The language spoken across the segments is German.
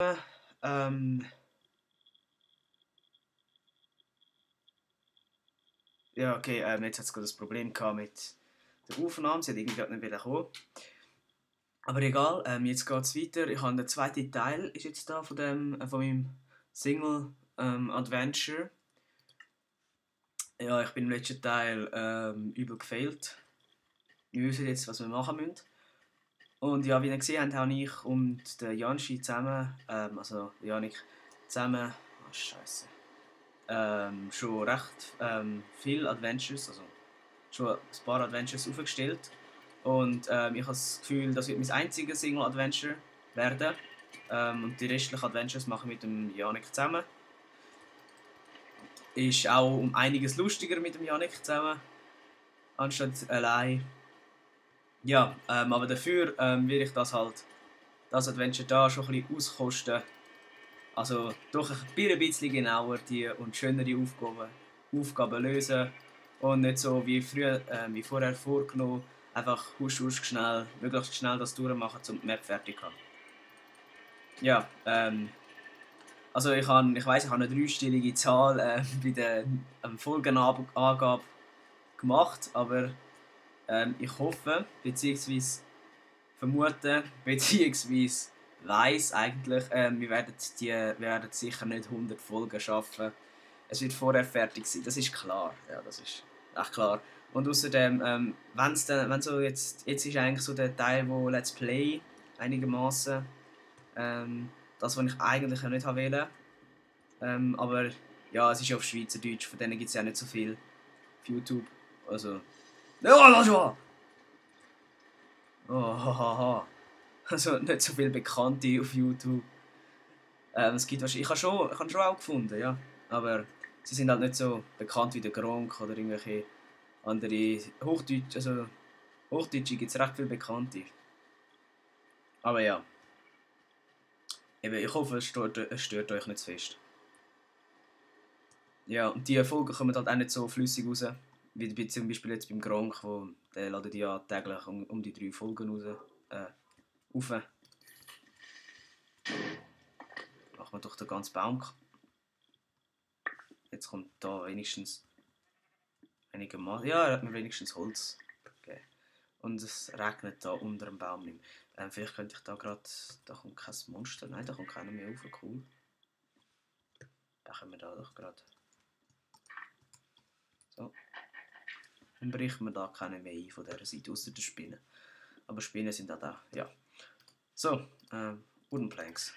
Ähm, ja, okay, jetzt hat es gerade ein Problem gehabt mit der Aufnahme, sie hat irgendwie gerade nicht wieder kommen. Aber egal, jetzt geht es weiter. Ich habe den zweiten Teil ist jetzt da von meinem Single Adventure. Ja, ich bin im letzten Teil übel gefailt. Wir wissen jetzt, was wir machen müssen. Und ja, wie ihr gesehen habt, habe ich und der Janschi zusammen, also Janik zusammen, oh Scheiße, schon recht viele Adventures, also schon ein paar Adventures aufgestellt. Und ich habe das Gefühl, das wird mein einziges Single-Adventure werden. Und die restlichen Adventures mache ich mit dem Janik zusammen. Ist auch um einiges lustiger mit dem Janik zusammen, anstatt allein. Ja, aber dafür will ich das Adventure da schon ein bisschen auskosten. Also doch ein bisschen genauer die und schönere Aufgaben lösen. Und nicht so wie früher, wie vorher vorgenommen, einfach husch schnell, möglichst schnell das durchmachen, um die Map fertig zu haben. Ja, also ich weiss, ich habe eine dreistellige Zahl bei der Folgenangabe gemacht, aber ich hoffe, beziehungsweise vermute, beziehungsweise weiss eigentlich, wir werden sicher nicht 100 Folgen schaffen. Es wird vorher fertig sein, das ist klar. Ja, das ist echt klar. Und außerdem, wenn so jetzt ist eigentlich so der Teil, wo Let's Play einigermaßen das, was ich eigentlich nicht wählen. Aber ja, es ist auf Schweizerdeutsch, von denen gibt es ja nicht so viel auf YouTube. Also. Ja, lass mal! Oh, hahaha. Also nicht so viele Bekannte auf YouTube. Es gibt wahrscheinlich, ich habe schon auch gefunden, ja. Aber sie sind halt nicht so bekannt wie der Gronk oder irgendwelche andere Hochdeutsche. Also Hochdeutsche gibt es recht viele Bekannte. Aber ja, eben, ich hoffe, es stört euch nicht zu fest. Ja, und die Folgen kommen halt auch nicht so flüssig raus. Wie zum Beispiel jetzt beim Gronk, der ladet ja täglich um die 3 Folgen raus. Rauf. Machen wir doch den ganzen Baum. Jetzt kommt da wenigstens einigermaßen. Ja, er hat mir wenigstens Holz gegeben. Und es regnet da unter dem Baum nicht mehr. Vielleicht könnte ich da gerade. Da kommt kein Monster. Nein, da kommt keiner mehr rauf. Cool. Da können wir da doch gerade. So. Dann bricht man da keinen mehr ein von dieser Seite, außer der Spinnen. Aber Spinnen sind auch da. Ja. So, Wooden Planks.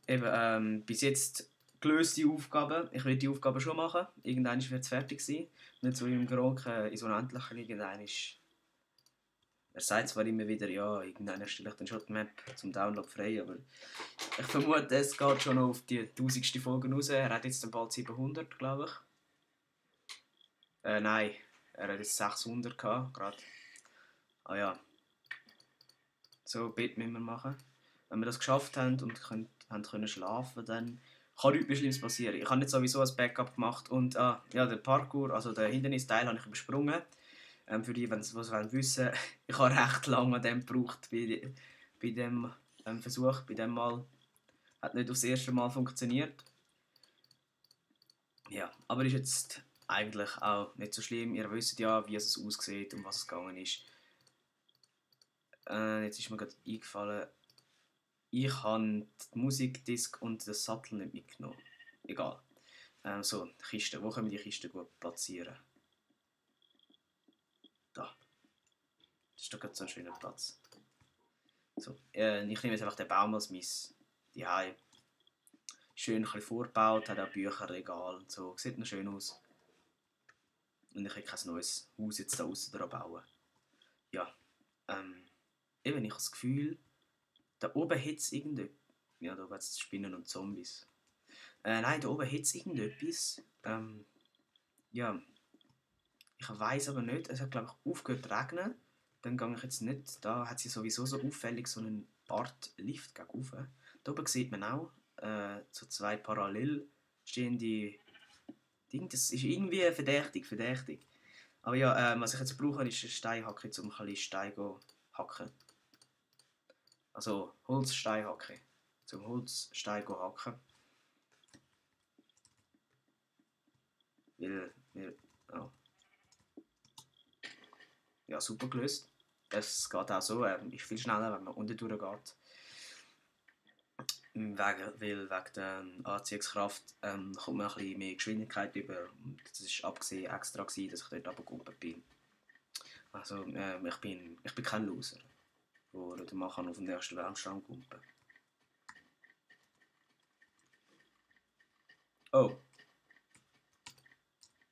Eben, bis jetzt gelöste Aufgaben. Ich will die Aufgaben schon machen. Irgendwann wird es fertig sein. Nicht so wie im Gronk in so Unendlichen. Irgendwann ist. Er sagt zwar immer wieder, ja, irgendwann stelle ich den Shotmap zum Download frei, aber ich vermute, es geht schon noch auf die 1000. Folge raus. Er hat jetzt bald 700, glaube ich. Nein, er hat jetzt 600 gehabt, gerade. Ah ja. So ein Bett müssen wir machen. Wenn wir das geschafft haben und können schlafen, dann kann nichts mehr Schlimmes passieren. Ich habe jetzt sowieso ein Backup gemacht und ja, der Parkour, also den Hindernisteil, habe ich übersprungen. Für die, die es wissen, ich habe recht lange an dem gebraucht bei dem Versuch, bei dem Mal. Hat nicht aufs erste Mal funktioniert. Ja, aber ist jetzt eigentlich auch nicht so schlimm. Ihr wisst ja, wie es aussieht und was es gegangen ist. Jetzt ist mir gerade eingefallen, ich habe die Musikdisk und den Sattel nicht mitgenommen. Egal. So, die Kiste. Wo können wir die Kiste gut platzieren? Da. Das ist doch gerade so ein schöner Platz. So, ich nehme jetzt einfach den Baum als mein Zuhause. Schön ein bisschen vorgebaut, hat auch Bücherregal und so. Sieht noch schön aus. Und ich will kein neues Haus jetzt da außen dran bauen. Ja, eben, ich habe das Gefühl, da oben hat es irgendetwas. Ja, da gibt es Spinnen und Zombies. Nein, da oben hat es irgendetwas. Ja, ich weiß aber nicht. Es hat, glaube ich, aufgehört zu regnen. Dann gehe ich jetzt nicht. Da hat sie sowieso so auffällig so einen Art Lift gegen rauf. Da oben sieht man auch so 2 parallel stehende Dinge. Das ist irgendwie verdächtig. Aber ja, was ich jetzt brauche, ist eine Steinhacke, um ein bisschen Stein zu hacken. Also Holzsteinhacke. zum Holzstein hacken. Oh. Ja, super gelöst. Es geht auch so, ist viel schneller, wenn man unten durchgeht. Wegen der Anziehungskraft kommt man ein bisschen mehr Geschwindigkeit über. Das war abgesehen extra, dass ich dort runtergekommen bin. Also ich bin kein Loser, der man auf den nächsten Wellenstand kumpen. Oh.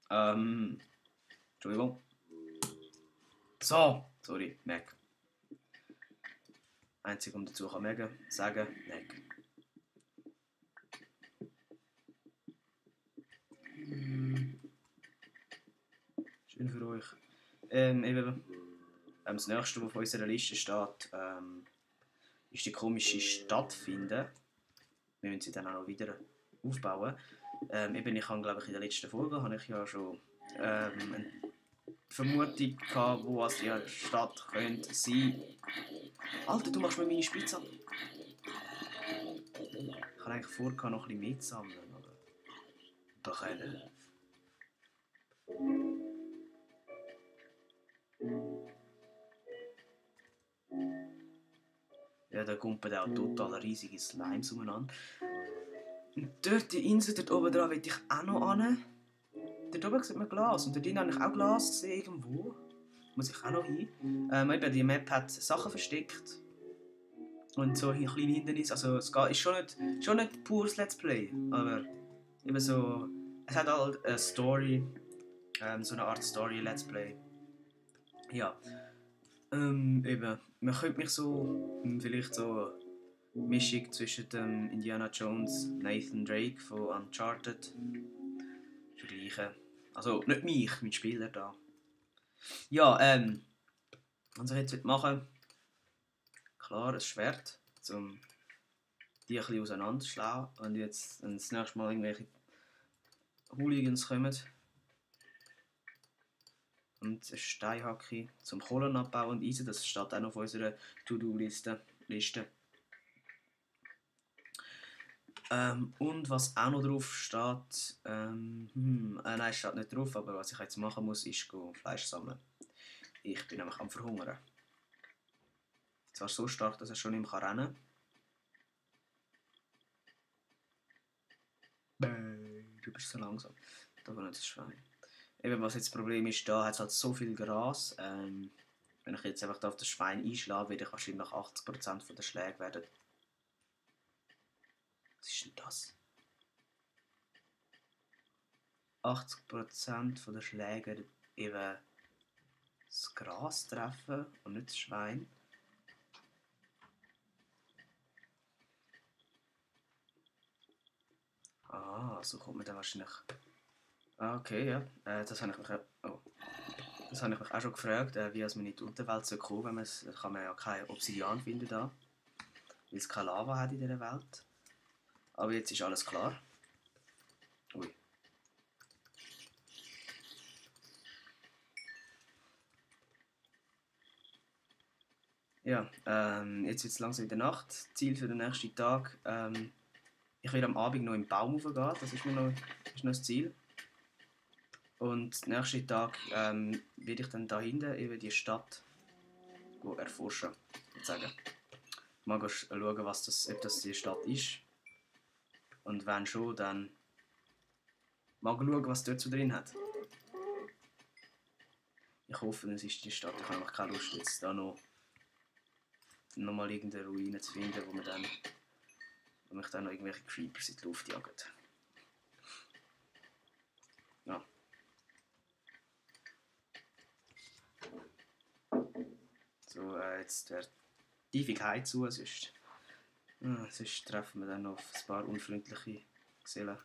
Entschuldigung. So, sorry, Mac. Einzig um dazu kann Mac sagen, Mac. Schön für euch. Das nächste, was auf unserer Liste steht, ist die komische Stadt finden. Wir müssen sie dann auch noch wieder aufbauen. Ich habe, glaube ich, in der letzten Folge habe ich ja schon eine Vermutung gehabt, wo als die Stadt könnte sein. Alter, du machst mir meine Spitze ab. Ich habe eigentlich vor, noch ein bisschen mitsammeln, aber doch eine. Ja, da kommt auch total riesige Slimes umeinander. Und dort die Insel, dort oben dran, will ich auch noch hin. Dort oben sieht man Glas. Und dort drin habe ich auch Glas gesehen, irgendwo. Muss ich auch noch hin. Die Map hat Sachen versteckt. Und so ein kleine Hindernis. Also es ist schon nicht pures Let's Play. Aber eben so. Es hat halt eine Story. So eine Art Story Let's Play. Ja. Eben. Man könnte mich so. Vielleicht so. Mischung zwischen dem Indiana Jones, Nathan Drake von Uncharted vergleichen. Also nicht mich, mein Spieler da. Ja, was ich jetzt machen will, klar, ein Schwert, um die ein bisschen auseinanderzuschlagen. Wenn jetzt das nächste Mal irgendwelche Hooligans kommen. Und eine Steinhacke zum Kohlen abbauen und Eisen, das steht auch noch auf unserer To-Do-Liste. Und was auch noch drauf steht, nein, steht nicht drauf, aber was ich jetzt machen muss, ist Fleisch sammeln. Ich bin nämlich am Verhungern. Zwar so stark, dass er schon nicht mehr rennen kann. Du bist so langsam. Da war nicht das Schwein. Eben, was jetzt das Problem ist, da hat es halt so viel Gras. Wenn ich jetzt einfach auf das Schwein einschlage, werde ich wahrscheinlich 80% der Schläge werden. Was ist denn das? 80% der Schläge werden eben das Gras treffen und nicht das Schwein. Ah, so kommt man dann wahrscheinlich. Ah, okay, ja. Das habe ich mich auch schon gefragt, wie man in die Unterwelt kommen soll. Da kann man ja kein Obsidian finden da, weil es keine Lava hat in dieser Welt. Aber jetzt ist alles klar. Ui. Ja, jetzt wird es langsam wieder Nacht. Ziel für den nächsten Tag. Ich werde am Abend noch im Baum raufgehen, das ist noch das Ziel. Und den nächsten Tag werde ich dann da hinten eben die Stadt erforschen. Sagen. Mal schauen, ob das die Stadt ist. Und wenn schon, dann mal schauen, was dort so drin hat. Ich hoffe, es ist die Stadt. Ich habe einfach keine Lust, jetzt da noch mal irgendeine Ruine zu finden, wo mich dann noch irgendwelche Creepers in die Luft jagen. Ja. So, jetzt wäre die Tiefigkeit zu, sonst treffen wir dann noch auf ein paar unfreundliche Gesellen.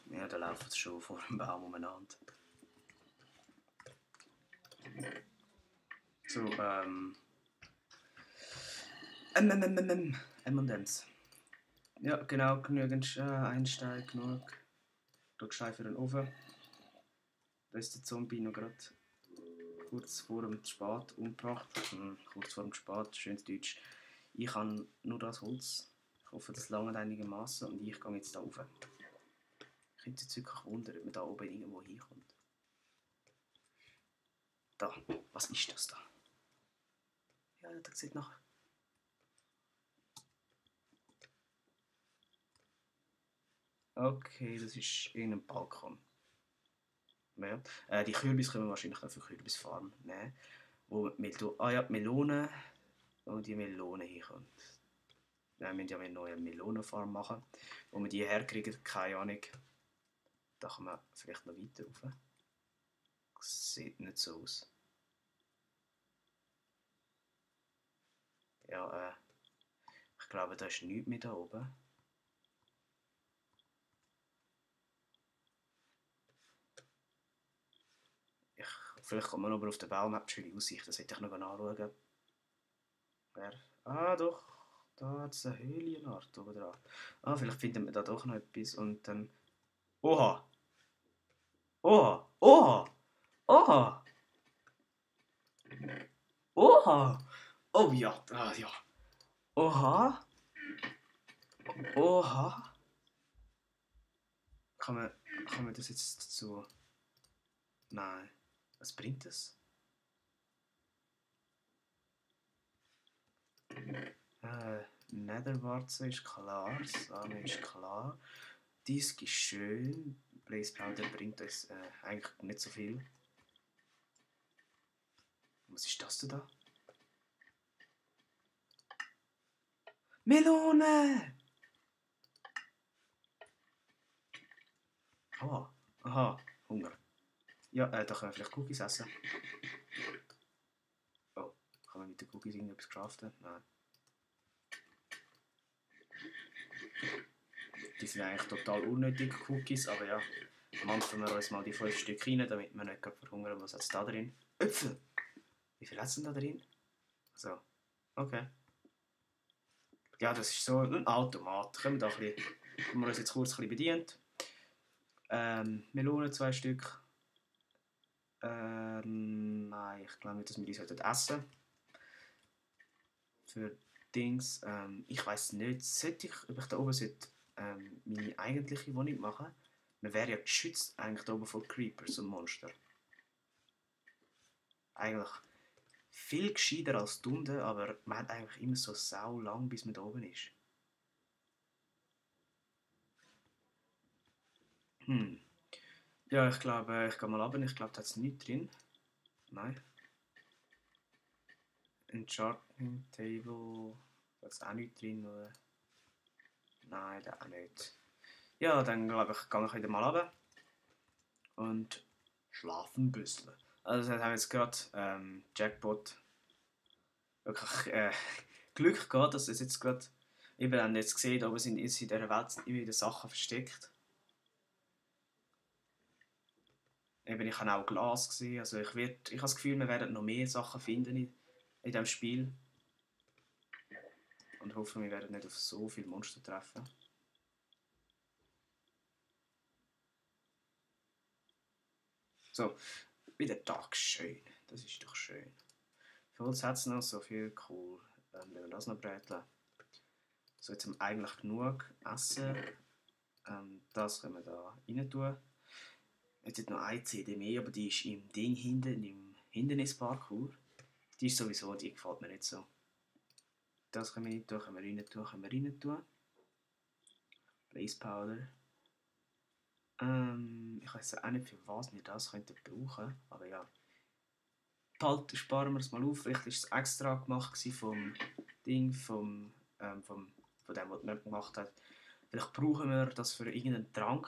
Ja, da laufen sie schon vor dem Baum umeinander. So, M&M's. Ja, genau, genügend Einstein, genug. Dort Stein für den Ofen. Da ist der Zombie noch gerade kurz vor dem Spat umgebracht. Kurz vor dem Spat, schönes Deutsch. Ich habe nur das Holz. Ich hoffe, das langt einigermaßen und ich gehe jetzt da rauf. Ich könnte jetzt wirklich wundern, ob man da oben irgendwo hinkommt. Da, was ist das da? Ja, das sieht nach... Okay, das ist irgendein Balkon. Ja. Die Kürbis können wir wahrscheinlich für Kürbisfarm nehmen. Wo ja, die Melone. Wo die Melone hinkommt. Wir müssen ja eine neue Melonenfarm machen. Wo wir die herkriegen, keine Ahnung. Da kann man vielleicht noch weiter rauf. Sieht nicht so aus. Ja, ich glaube, da ist nichts mehr da oben. Vielleicht kommt man aber auf der Baumap schöne Aussicht, das hätte ich noch anschauen. Doch, da hat es eine Höhlenart oben dran. Vielleicht finden wir da doch noch etwas und dann... Oha! Oha! Oha! Oha! Oha! Oh ja, ja. Oha! Oha! Kann man das jetzt dazu... Nein. Was bringt das? Netherwarze ist klar, Sahne ist klar. Disk ist schön. Blaze Powder bringt uns eigentlich nicht so viel. Was ist das denn da? Melone! Aha, Hunger. Ja, da können wir vielleicht Cookies essen. Oh, kann man mit den Cookies irgendetwas craften? Nein. Die sind eigentlich total unnötig, Cookies, aber ja. Mampfen wir uns mal die 5 Stück rein, damit wir nicht verhungern. Was hat es da drin? Äpfel! Wie viel hat es denn da drin? So, okay. Ja, das ist so ein Automat. Haben wir uns jetzt kurz ein bisschen bedient. Melonen 2 Stück. Nein, ich glaube nicht, dass wir die sollten essen. Für Dings. Ich weiß nicht, ob ich da oben meine eigentliche Wohnung machen. Man wäre ja geschützt eigentlich da oben vor Creepers und Monster. Eigentlich viel gescheiter als die unten, aber man hat eigentlich immer so sau lang, bis man da oben ist. Ja, ich glaube, ich gehe mal runter. Ich glaube, da ist nichts drin. Nein. Enchanting Table. Da ist auch nichts drin, oder? Nein, da auch nicht. Ja, dann glaube ich, gehe ich wieder mal runter. Und schlafen ein bisschen. Also, das haben wir jetzt gerade Jackpot. Wirklich Glück gehabt, dass es jetzt gerade. Wir haben jetzt gesehen, aber in dieser Welt immer wieder Sachen versteckt. Eben, ich habe auch Glas gesehen. Also ich habe das Gefühl, wir werden noch mehr Sachen finden in diesem Spiel. Und hoffe, wir werden nicht auf so viele Monster treffen. So, wieder Tag, schön. Das ist doch schön. Für uns hat es noch so viel, cool. Wenn wir das noch bräteln. So, jetzt haben wir eigentlich genug Essen. Das können wir da rein tun. Jetzt hat noch eine CD mehr, aber die ist im Ding hinten, im Hindernisparcours. Die ist sowieso, die gefällt mir nicht so. Das können wir nicht tun, können wir rein tun. Blaze Powder. Ich weiß auch nicht, für was wir das könnten brauchen, aber ja. Bald sparen wir es mal auf. Vielleicht war es extra gemacht vom Ding, von dem, was man gemacht hat. Vielleicht brauchen wir das für irgendeinen Trank,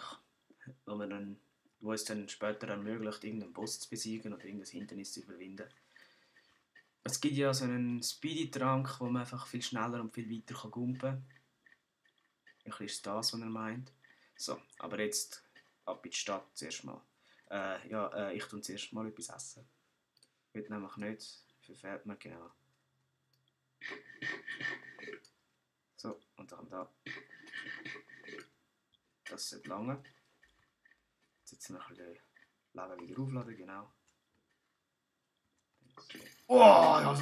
wo es dann später ermöglicht, irgendeinen Boss zu besiegen oder irgendein Hindernis zu überwinden. Es gibt ja so einen Speedy-Trank, wo man einfach viel schneller und viel weiter gumpen kann. Vielleicht ist das, was er meint. So, aber jetzt ab in die Stadt zuerst mal. Ich tue zuerst mal etwas essen. Wird nämlich nicht, verfehlt mir genau. So, und dann da. Das sollte lange. Jetzt noch ein bisschen Leben wieder aufladen, genau. Oh, ja,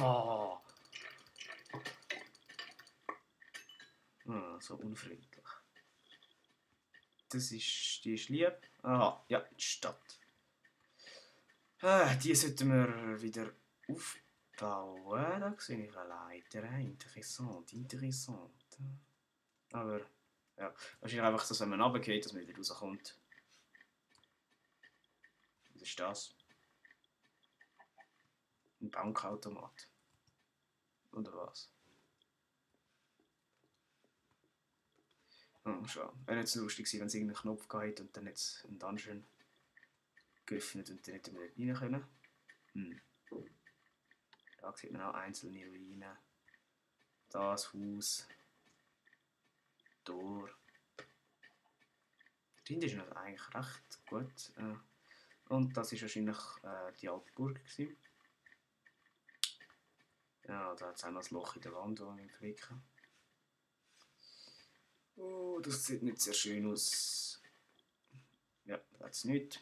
so unfreundlich. Die ist lieb. Aha, ja, die Stadt. Die sollten wir wieder aufbauen. Da sehe ich eine Leiter. Interessant. Aber, ja, wahrscheinlich einfach, dass wenn man runtergeht, dass man wieder rauskommt. Was ist das? Ein Bankautomat. Oder was? Oh, schon. Wäre jetzt lustig gewesen, wenn es irgendeinen Knopf gehabt und dann jetzt ein Dungeon geöffnet und dann hätten wir dort rein können. Da sieht man auch einzelne Ruinen. Das Haus. Tor. Die ist noch eigentlich recht gut. Und das war wahrscheinlich die alte Burg gewesen. Ja, da hat es auch noch ein Loch in der Wand, das wir flicken. Oh, das sieht nicht sehr schön aus. Ja, da hat es nichts.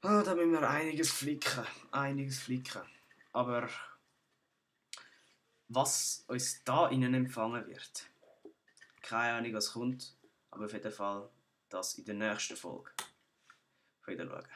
Da müssen wir einiges flicken. Aber was uns da innen empfangen wird, keine Ahnung, was kommt, aber auf jeden Fall das in der nächsten Folge. Auf Wiedersehen.